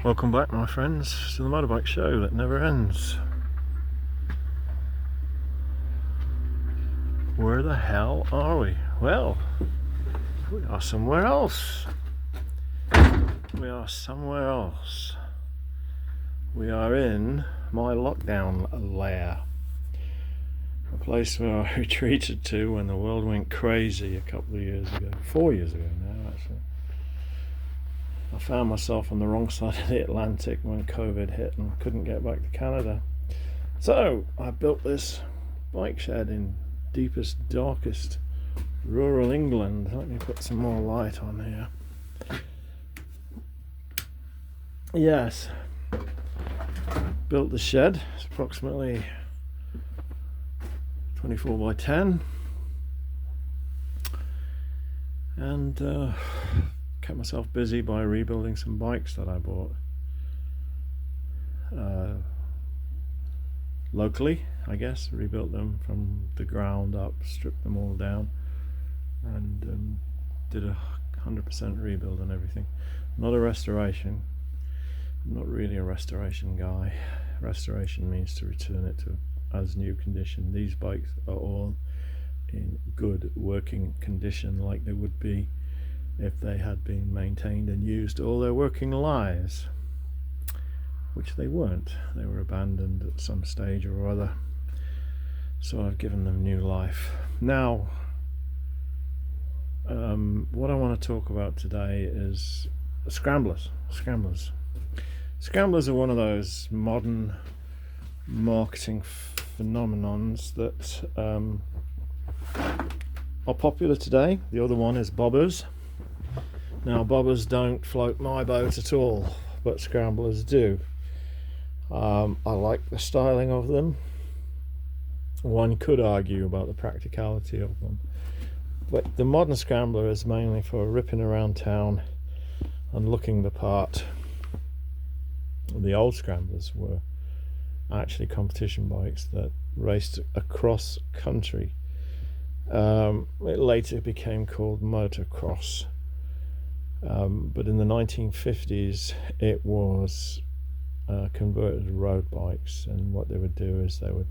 Welcome back, my friends, to the motorbike show that never ends. Where the hell are we? Well, we are somewhere else. We are somewhere else. We are in my lockdown lair. A place where I retreated to when the world went crazy a couple of years ago. 4 years ago now, actually. I found myself on the wrong side of the Atlantic when COVID hit and couldn't get back to Canada. So I built this bike shed in deepest, darkest rural England. Let me put some more light on here. Yes, built the shed. It's approximately 24 by 10 and kept myself busy by rebuilding some bikes that I bought locally, I guess. Rebuilt them from the ground up, stripped them all down, and did a 100% rebuild and everything. Not a restoration. I'm not really a restoration guy. Restoration means to return it to as new condition. These bikes are all in good working condition, like they would be if they had been maintained and used all their working lives, which they weren't. They were abandoned at some stage or other, so I've given them new life. Now, what I want to talk about today is Scramblers. Scramblers are one of those modern marketing phenomenons that are popular today. The other one is bobbers. Now, bobbers don't float my boat at all, but scramblers do. I like the styling of them. One could argue about the practicality of them, but the modern scrambler is mainly for ripping around town and looking the part. The old scramblers were actually competition bikes that raced across country. It later became called motocross. But in the 1950s it was converted to road bikes, and what they would do is they would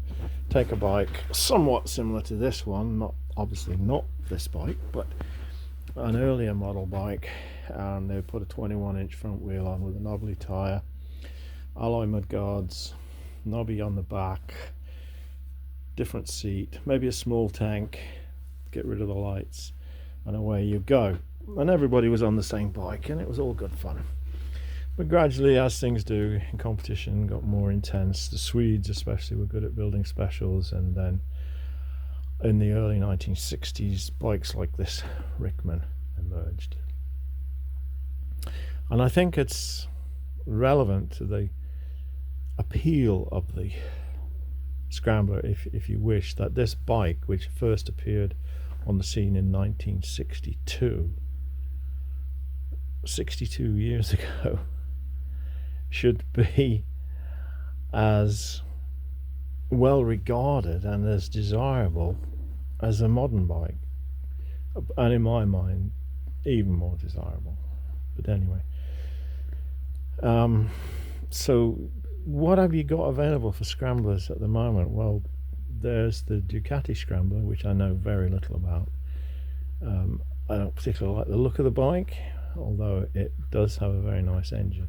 take a bike somewhat similar to this one, obviously not this bike, but an earlier model bike, and they would put a 21-inch front wheel on with a knobbly tyre, alloy mudguards, knobby on the back, different seat, maybe a small tank, get rid of the lights, and away you go. And everybody was on the same bike, and it was all good fun. But gradually, as things do in competition, got more intense. The Swedes especially were good at building specials, and then in the early 1960s bikes like this Rickman emerged. And I think it's relevant to the appeal of the Scrambler, if you wish, that this bike, which first appeared on the scene in 1962, 62 years ago, should be as well regarded and as desirable as a modern bike, and in my mind even more desirable. But anyway, so what have you got available for scramblers at the moment? Well, there's the Ducati Scrambler, which I know very little about. I don't particularly like the look of the bike, although it does have a very nice engine.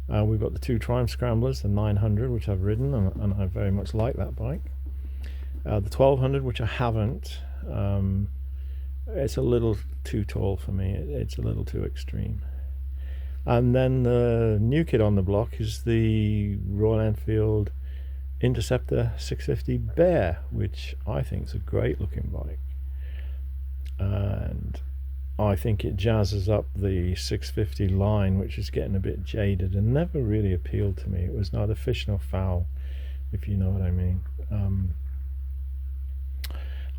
We've got the two Triumph Scramblers, the 900, which I've ridden, and I very much like that bike. The 1200, which I haven't. It's a little too tall for me. It's a little too extreme. And then the new kid on the block is the Royal Enfield Interceptor 650 Bear, which I think is a great looking bike, and I think it jazzes up the 650 line, which is getting a bit jaded and never really appealed to me. It was neither fish nor fowl, if you know what I mean. I'm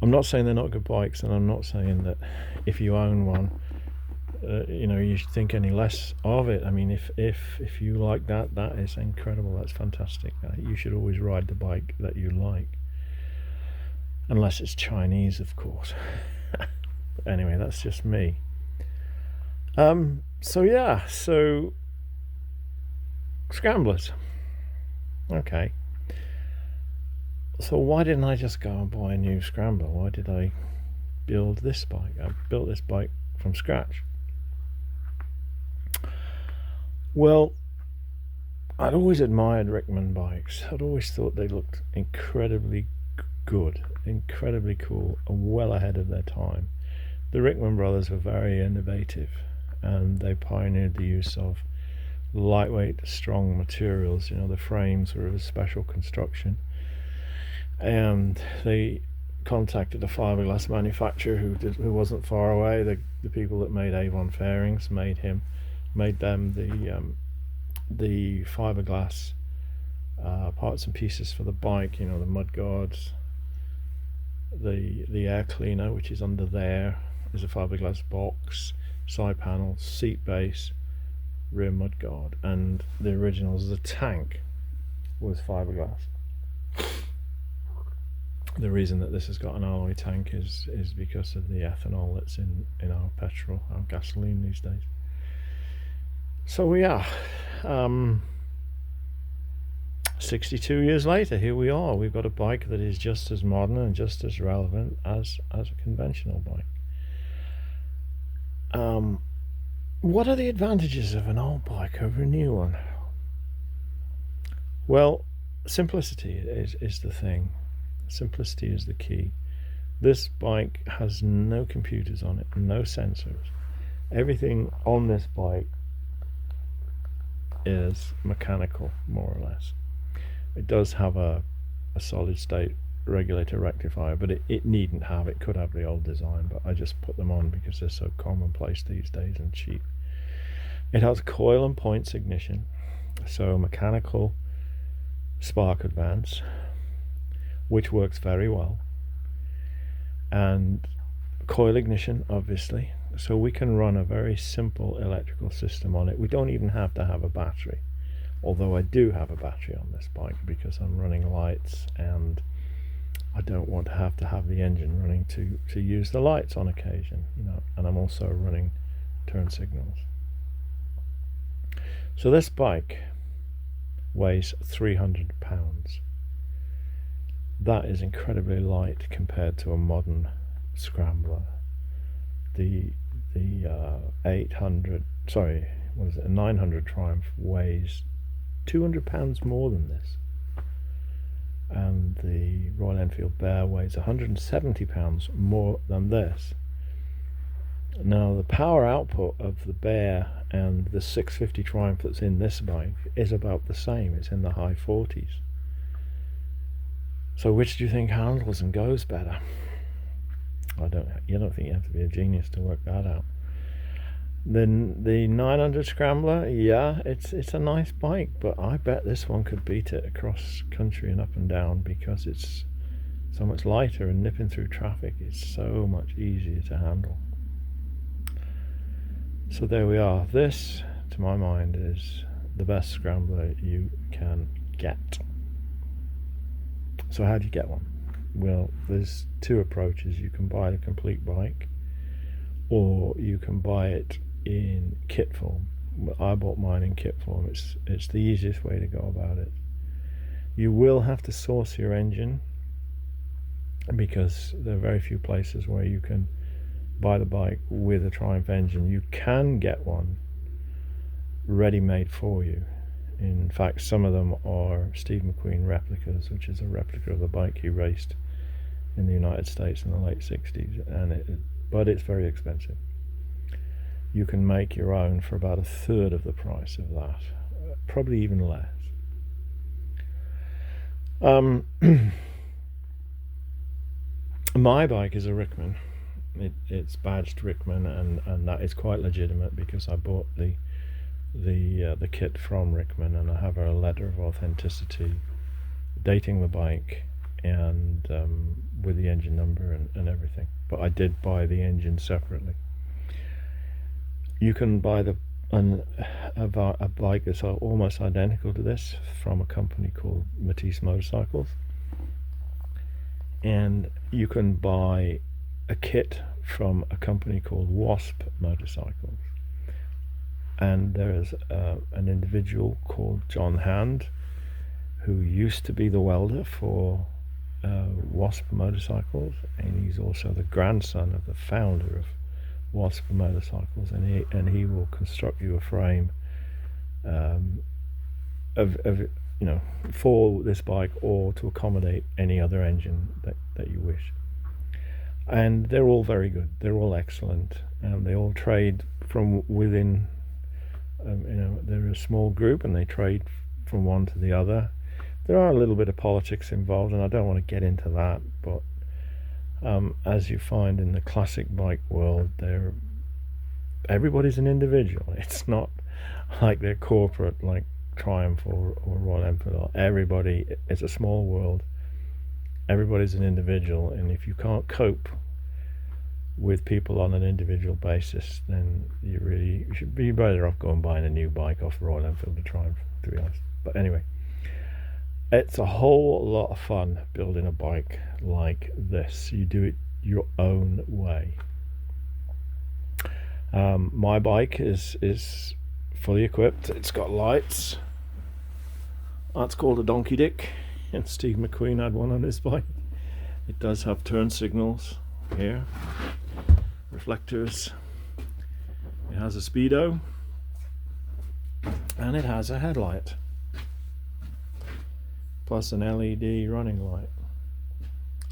not saying they're not good bikes, and I'm not saying that if you own one, you should think any less of it. I mean, if you like that, that is incredible. That's fantastic. You should always ride the bike that you like, unless it's Chinese, of course. But anyway, that's just me. So Scramblers. Okay. So why didn't I just go and buy a new Scrambler? Why did I build this bike? I built this bike from scratch. Well, I'd always admired Rickman bikes. I'd always thought they looked incredibly good, incredibly cool, and well ahead of their time. The Rickman brothers were very innovative, and they pioneered the use of lightweight, strong materials. You know, the frames were of a special construction, and they contacted a fiberglass manufacturer who wasn't far away. The people that made Avon fairings made them the fiberglass parts and pieces for the bike. You know, the mud guards, the air cleaner, which is under there, is a fiberglass box, side panel, seat base, rear mud guard, and the originals, the tank, was fiberglass. The reason that this has got an alloy tank is because of the ethanol that's in our petrol, our gasoline these days. So yeah, 62 years later, here we are. We've got a bike that is just as modern and just as relevant as a conventional bike. What are the advantages of an old bike over a new one? Well, simplicity is the thing. Simplicity is the key. This bike has no computers on it, no sensors. Everything on this bike is mechanical, more or less. It does have a solid state regulator rectifier, but it needn't have. It could have the old design, but I just put them on because they're so commonplace these days and cheap. It has coil and points ignition, so mechanical spark advance, which works very well, and coil ignition, obviously, so we can run a very simple electrical system on it. We don't even have to have a battery, although I do have a battery on this bike because I'm running lights and I don't want to have the engine running to use the lights on occasion, you know, and I'm also running turn signals. So this bike weighs 300 pounds. That is incredibly light compared to a modern Scrambler. The 900 Triumph weighs 200 pounds more than this, and the Royal Enfield Bear weighs 170 pounds more than this. Now, the power output of the Bear and the 650 Triumph that's in this bike is about the same. It's in the high 40s. So which do you think handles and goes better? You don't think you have to be a genius to work that out. Then the 900 Scrambler, yeah, it's a nice bike, but I bet this one could beat it across country and up and down because it's so much lighter, and nipping through traffic is so much easier to handle. So there we are. This, to my mind, is the best Scrambler you can get. So how do you get one? Well, there's two approaches. You can buy the complete bike, or you can buy it in kit form. I bought mine in kit form. It's the easiest way to go about it. You will have to source your engine because there are very few places where you can buy the bike with a Triumph engine. You can get one ready-made for you. In fact, some of them are Steve McQueen replicas, which is a replica of the bike he raced in the United States in the late 60s, but it's very expensive. You can make your own for about a third of the price of that, probably even less. My bike is a Rickman. It's badged Rickman, and that is quite legitimate because I bought the kit from Rickman, and I have a letter of authenticity dating the bike and with the engine number and everything. But I did buy the engine separately. You can buy a bike that's almost identical to this from a company called Matisse Motorcycles, and you can buy a kit from a company called Wasp Motorcycles. and there's an individual called John Hand, who used to be the welder for Wasp Motorcycles, and he's also the grandson of the founder of Wasp Motorcycles, and he will construct you a frame of for this bike, or to accommodate any other engine that you wish. And they're all very good. They're all excellent, and they all trade from within. They're a small group, and they trade from one to the other. There are a little bit of politics involved, and I don't want to get into that, but as you find in the classic bike world, everybody's an individual. It's not like they're corporate, like Triumph or Royal Enfield. Everybody, it's a small world. Everybody's an individual, and if you can't cope with people on an individual basis, then you should be better off going buying a new bike off Royal Enfield or Triumph, to be honest. But anyway, it's a whole lot of fun building a bike like this. You do it your own way. My bike is fully equipped. It's got lights. That's called a donkey dick, and Steve McQueen had one on his bike. It does have turn signals here, reflectors. It has a speedo, and it has a headlight, plus an LED running light,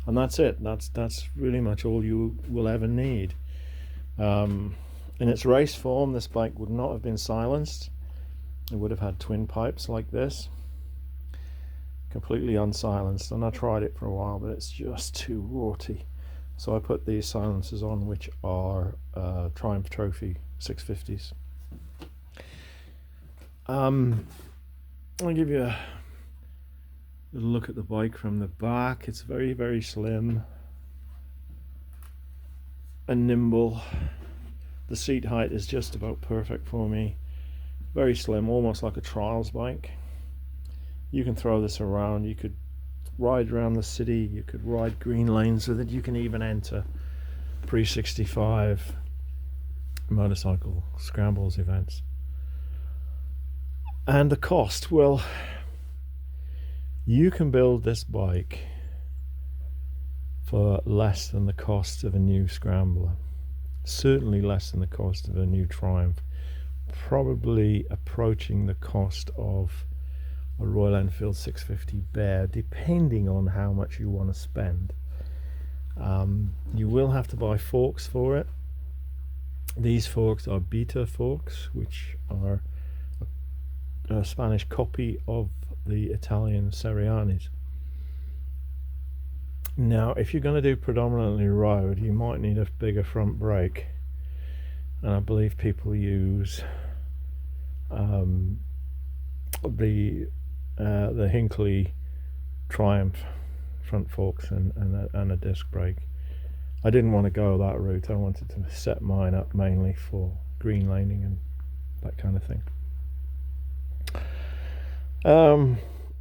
and that's it. That's really much all you will ever need. In its race form, this bike would not have been silenced. It would have had twin pipes like this, completely unsilenced, and I tried it for a while, but it's just too raughty. So I put these silencers on, which are Triumph Trophy 650s. I'll give you a little look at the bike from the back. It's very, very slim and nimble. The seat height is just about perfect for me. Very slim, almost like a trials bike. You can throw this around. You could ride around the city. You could ride green lanes with it. You can even enter pre-65 motorcycle scrambles events. And the cost, well, you can build this bike for less than the cost of a new Scrambler. Certainly less than the cost of a new Triumph. Probably approaching the cost of a Royal Enfield 650 Bear, depending on how much you want to spend. You will have to buy forks for it. These forks are Beta forks, which are a Spanish copy of the Italian Serianis. Now, if you're going to do predominantly road, you might need a bigger front brake, and I believe people use the Hinckley Triumph front forks and a disc brake. I didn't want to go that route. I wanted to set mine up mainly for green laning and that kind of thing.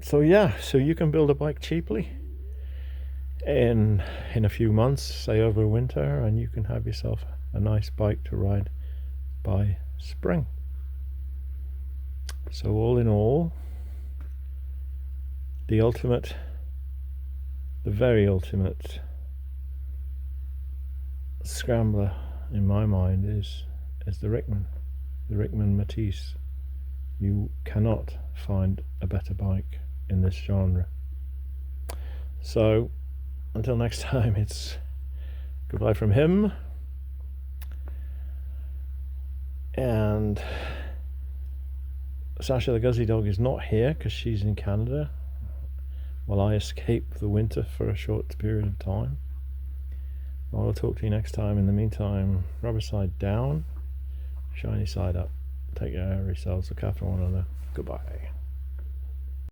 So you can build a bike cheaply in a few months, say over winter, and you can have yourself a nice bike to ride by spring. So all in all, the very ultimate Scrambler in my mind is the Rickman Matisse. You cannot find a better bike in this genre. So until next time, it's goodbye from him, and Sasha the Guzzy Dog is not here because she's in Canada while I escape the winter for a short period of time. I will talk to you next time. In the meantime, rubber side down, shiny side up. Take care of yourselves, look after one another. Goodbye.